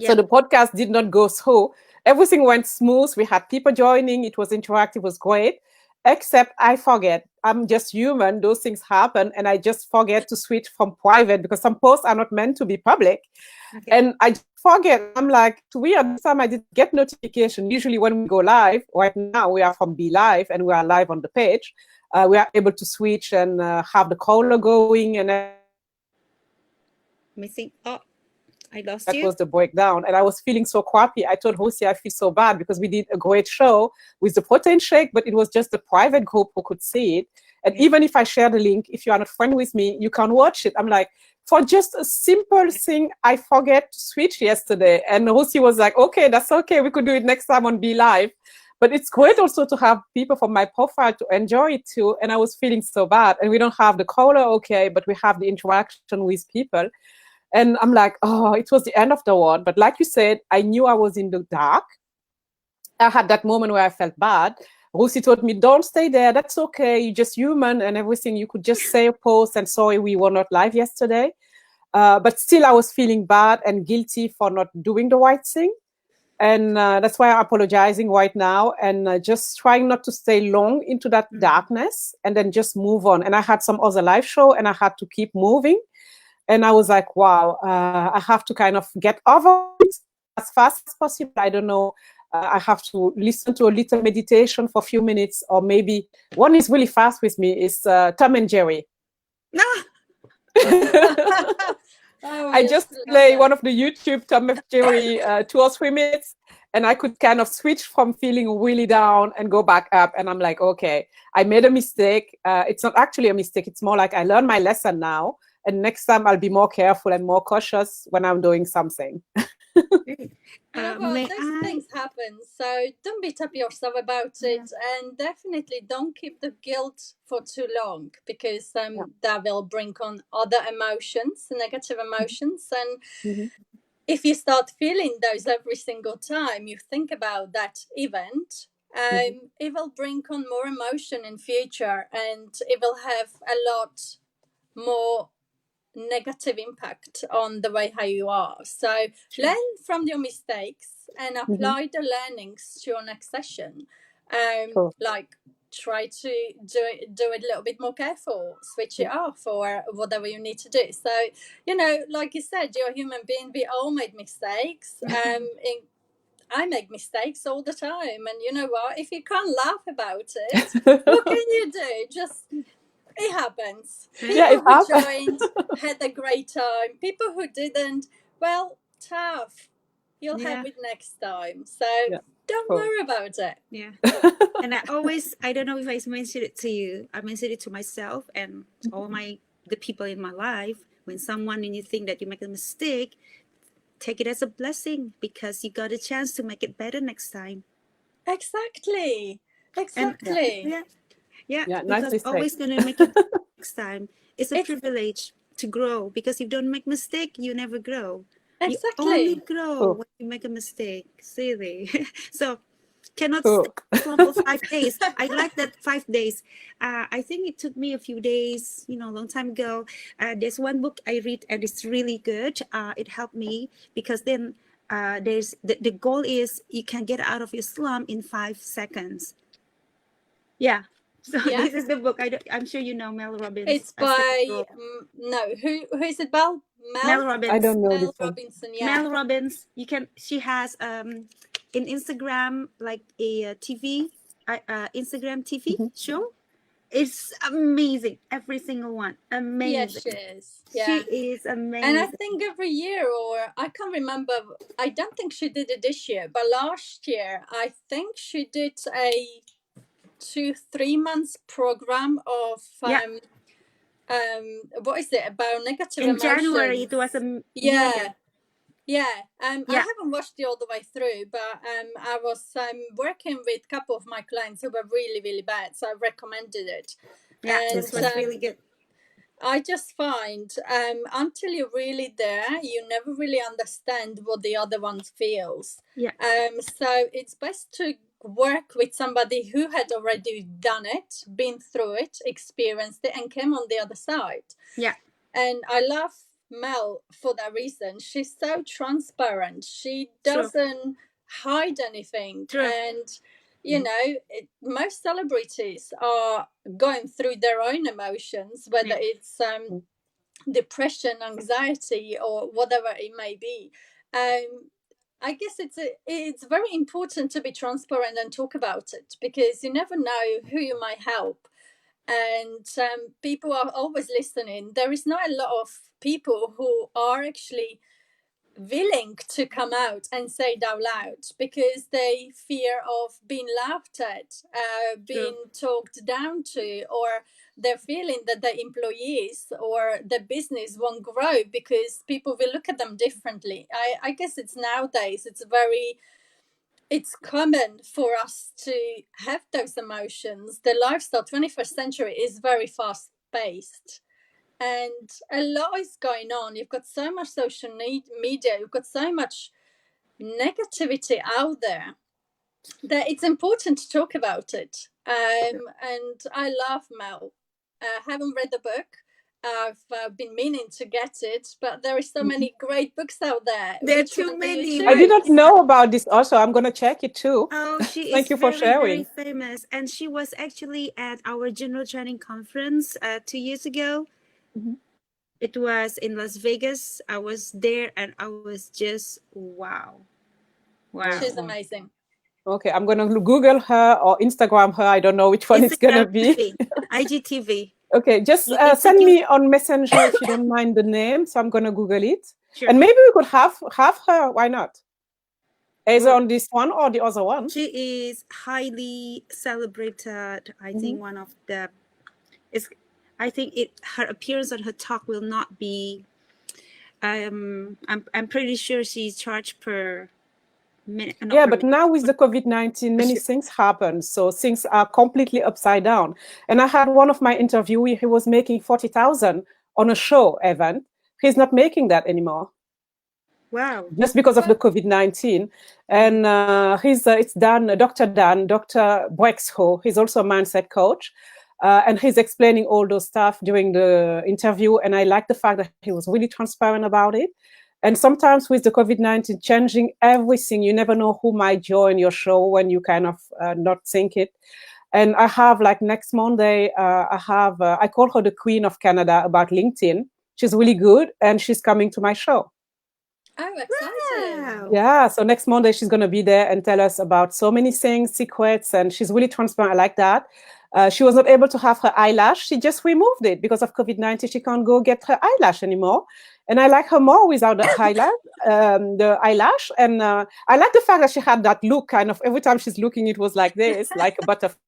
So the podcast did not go through. Everything went smooth. We had people joining. It was interactive. It was great. Except I forget. I'm just human. Those things happen. And I just forget to switch from private, because some posts are not meant to be public. Okay. And I just forget. I'm like, to be honest, time I didn't get notification. Usually when we go live, right now we are from Be Live and we are live on the page. We are able to switch and have the caller going. And missing. Oh, I lost that you. was the breakdown. And I was feeling so crappy. I told Rosie I feel so bad, because we did a great show with the protein shake, but it was just the private group who could see it. And even if I share the link, if you are not friend with me, you can watch it. I'm like, for just a simple thing, I forget to switch yesterday. And Rosie was like, okay, that's okay. We could do it next time on Be Live. But it's great also to have people from my profile to enjoy it too. And I was feeling so bad. And we don't have the caller, okay, but we have the interaction with people. And I'm like, oh, it was the end of the world. But like you said, I knew I was in the dark. I had that moment where I felt bad. Rosie told me, don't stay there. That's okay. You're just human and everything. You could just say a post and sorry, we were not live yesterday. But still, I was feeling bad and guilty for not doing the right thing. And that's why I'm apologizing right now and just trying not to stay long into that darkness and then just move on. And I had some other live show and I had to keep moving. And I was like, wow, I have to kind of get over it as fast as possible. I don't know. I have to listen to a little meditation for a few minutes, or maybe one is really fast with me is Tom and Jerry. I just play one of the YouTube Tom and Jerry 2 or 3 minutes, and I could kind of switch from feeling really down and go back up. And I'm like, okay, I made a mistake. It's not actually a mistake. It's more like I learned my lesson now. And next time I'll be more careful and more cautious when I'm doing something. Those things happen, so don't beat up yourself about it, and definitely don't keep the guilt for too long, because that will bring on other emotions, negative emotions. And if you start feeling those every single time you think about that event, it will bring on more emotion in future, and it will have a lot more negative impact on the way how you are. So learn from your mistakes and apply the learnings to your next session. Like try to do it a little bit more careful, switch it off, or whatever you need to do. So, you know, like you said, you're a human being. We all make mistakes. I make mistakes all the time, and you know what? If you can't laugh about it, what can you do? Just, it happens. People who joined had a great time. People who didn't, well, tough. You'll have it next time. So don't worry about it. Yeah. And I don't know if I mentioned it to you. I mentioned it to myself and all the people in my life. When you think that you make a mistake, take it as a blessing, because you got a chance to make it better next time. Exactly. And, nice because always going to make it next time. It's a privilege to grow, because if you don't make mistake, you never grow. Exactly. You only grow when you make a mistake. Silly. So cannot stay for 5 days. I like that 5 days. I think it took me a few days, a long time ago. There's one book I read and it's really good. It helped me, because then there's the goal is you can get out of your slump in 5 seconds. Yeah. So this is the book. I'm sure you know Mel Robbins. It's by who is it? Mel Robbins. I don't know Mel this one. Robinson. Yeah. Mel Robbins. She has in Instagram like a TV Instagram TV show. It's amazing. Every single one. Amazing. Yes, she is. Yeah. She is amazing. And I think every year, or I can't remember, I don't think she did it this year, but last year, I think she did a 2-3 months program of what is it about negative emotions. In January it was a I haven't watched it all the way through, but I was working with a couple of my clients who were really, really bad, so I recommended it. This was really good. I just find until you're really there, you never really understand what the other one feels. So it's best to work with somebody who had already done it, been through it, experienced it, and came on the other side. And I love Mel for that reason. She's so transparent. She doesn't hide anything. And you know, most celebrities are going through their own emotions, whether it's depression, anxiety, or whatever it may be. I guess it's very important to be transparent and talk about it, because you never know who you might help. And people are always listening. There is not a lot of people who are actually willing to come out and say it out loud, because they fear of being laughed at, being talked down to, or they're feeling that their employees or their business won't grow because people will look at them differently. I guess it's nowadays, it's common for us to have those emotions. The lifestyle 21st century is very fast paced. And a lot is going on. You've got so much social media. You've got so much negativity out there that it's important to talk about it. And I love Mel. I haven't read the book. I've been meaning to get it, but there are so many great books out there. There are too many. I did not know about this also. I'm going to check it too. Oh, she Thank is you for sharing. very famous. And she was actually at our general training conference 2 years ago. It was in Las Vegas. I was there and I was just wow. She's amazing. Okay, I'm gonna Google her or Instagram her. I don't know which one it's gonna be. IGTV. Okay, just send me on Messenger if you don't mind the name. So I'm gonna Google it, and maybe we could have her. Why not? Either on this one or the other one. She is highly celebrated. I think one of the I think her appearance on her talk will not be. I'm pretty sure she's charged per minute. But now with the COVID-19, many things happen. So things are completely upside down. And I had one of my interviewees, he was making 40,000 on a show event. He's not making that anymore. Wow. Just because of the COVID-19. And it's Dr. Brexho. He's also a mindset coach. And he's explaining all those stuff during the interview. And I like the fact that he was really transparent about it. And sometimes with the COVID-19 changing everything, you never know who might join your show when you kind of not think it. And I have like next Monday, I call her the Queen of Canada about LinkedIn. She's really good, and she's coming to my show. Oh, exciting. Wow. Yeah, so next Monday she's going to be there and tell us about so many things, secrets, and she's really transparent. I like that. She was not able to have her eyelash. She just removed it because of COVID-19. She can't go get her eyelash anymore. And I like her more without the eyelash. And I like the fact that she had that look kind of every time she's looking, it was like this, like a butterfly.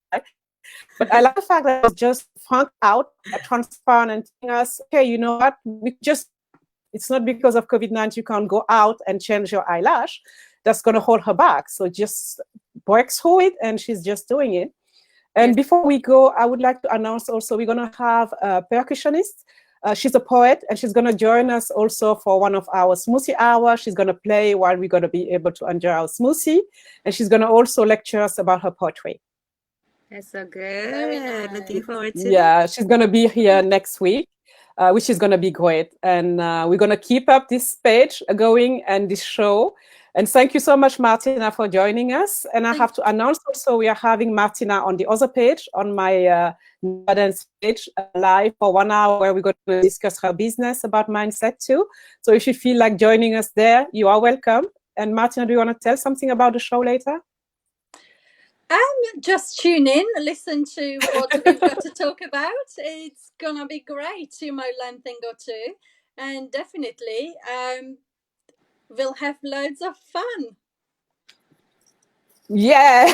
But I like the fact that it was just frank out, transparent, and telling us, okay, you know what, it's not because of COVID-19 you can't go out and change your eyelash. That's going to hold her back. So just break through it, and she's just doing it. And before we go, I would like to announce also we're going to have a percussionist. She's a poet, and she's going to join us also for one of our smoothie hours. She's going to play while we're going to be able to enjoy our smoothie. And she's going to also lecture us about her poetry. That's so good. Nice. Looking forward to it. She's going to be here next week. Which is going to be great. And we're going to keep up this page going and this show. And thank you so much, Martina, for joining us. And I have to announce also we are having Martina on the other page, on my Labadens page, live for 1 hour, where we're going to discuss her business about mindset too. So if you feel like joining us there, you are welcome. And Martina, do you want to tell something about the show later? Just tune in, listen to what we've got to talk about. It's gonna be great. You might learn a thing or two, and definitely we'll have loads of fun. Yeah.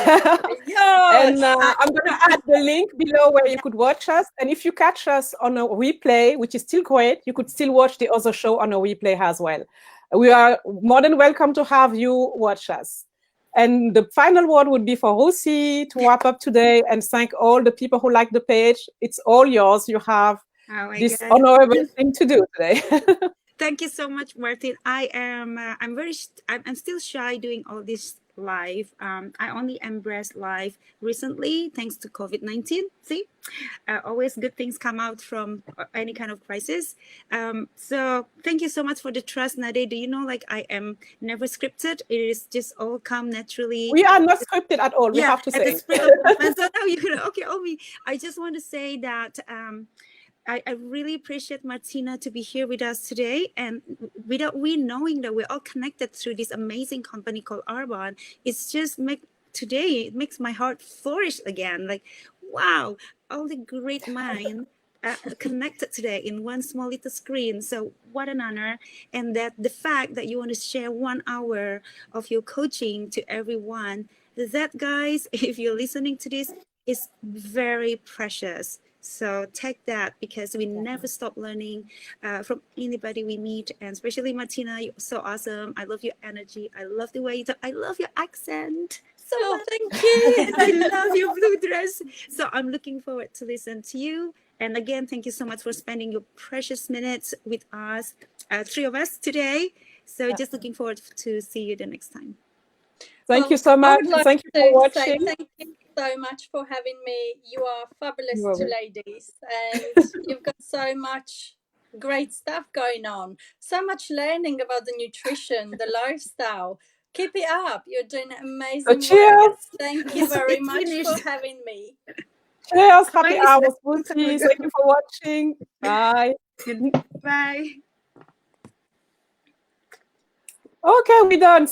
Yes. And I'm going to add the link below where you could watch us. And if you catch us on a replay, which is still great, you could still watch the other show on a replay as well. We are more than welcome to have you watch us. And the final word would be for Rusi to wrap up today and thank all the people who like the page. It's all yours. You have this honorable thing to do today. Thank you so much, Martin. I'm still shy doing all this live. I only embraced live recently thanks to COVID-19. See, always good things come out from any kind of crisis. So thank you so much for the trust, Ndeye. Do you know, like, I am never scripted. It is just all come naturally. We are not scripted at all. We have to say. So now you know, okay, Omi. I just want to say that I really appreciate Martina to be here with us today, and without we knowing that we're all connected through this amazing company called Arbonne, it's just it makes my heart flourish again. Like, wow, all the great minds connected today in one small little screen. So what an honor. And that the fact that you want to share 1 hour of your coaching to everyone, that, guys, if you're listening to this, is very precious. So take that, because we never stop learning from anybody we meet, and especially Martina, you're so awesome. I love your energy. I love the way you talk. I love your accent. So thank you. I love your blue dress. So I'm looking forward to listen to you. And again, thank you so much for spending your precious minutes with us, 3 of us today. So just looking forward to see you the next time. Thank you so much. Thank you for watching. Thank you so much for having me. You are fabulous two ladies, and you've got so much great stuff going on. So much learning about the nutrition, the lifestyle. Keep it up. You're doing amazing work. Thank you very much for having me. Cheers. Happy hours, Smoothies. Thank you for watching. Bye. Bye. Okay, we're done.